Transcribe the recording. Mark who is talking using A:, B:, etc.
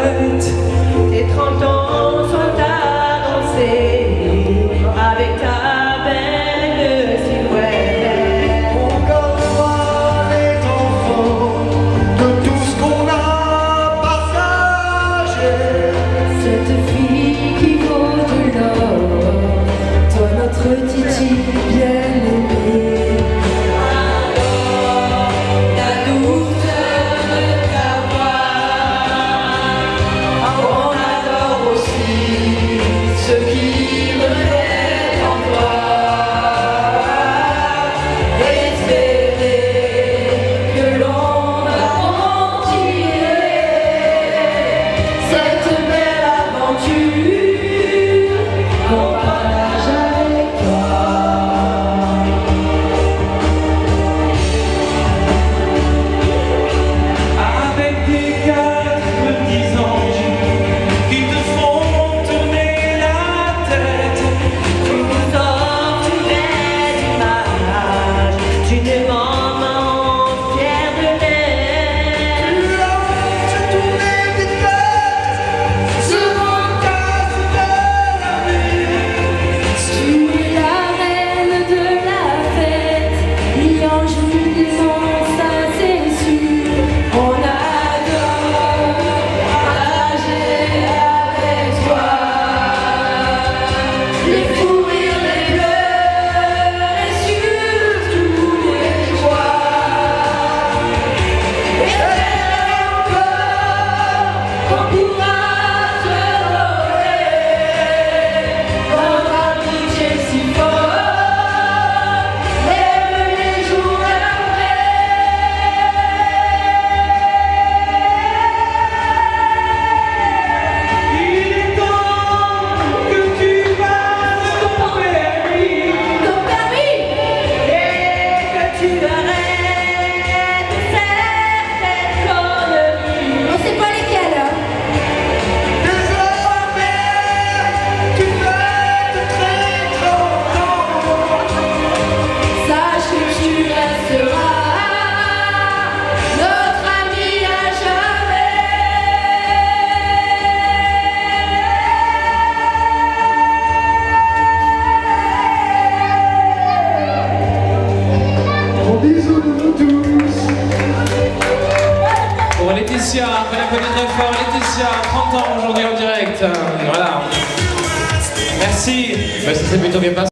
A: tête.
B: Tes 30 ans sont à danser avec ta belle silhouette.
A: On gardera les enfants de tout ce qu'on a partagé.
C: Cette fille qui vaut de l'or, toi notre Titi bien-aimé.
B: La douceur de ta voix, on adore aussi ce qui me fait en toi. Espérer que l'on va continuer cette belle aventure qu'on partage avec toi.
A: Avec tes 4 petits anges qui te font tourner la tête.
B: Tu nous offres une belle image d'une maman fière de l'être.
A: Tu as fait tourner des têtes sur un casse de la vie.
C: Tu es la reine de la fête, l'ange du démon, ça c'est sûr.
B: On adore partager avec toi les fous rires, les pleurs et surtout les joies. Espère encore qu'on pourra se retrouver. Notre amitié si forte, même les jours après.
A: Il est temps que tu passes ton permis.
B: Ton permis et que tu arrêtes certaines conneries.
C: On sait pas lesquels, hein.
A: Désormais, tu fêtes très content.
B: Sache que tu resteras notre ami à jamais.
A: Gros bisous tous.
D: Pour Laetitia, on la connaît très fort. Laetitia, 30 ans aujourd'hui en direct. Voilà. Merci. Ça s'est plutôt bien passé.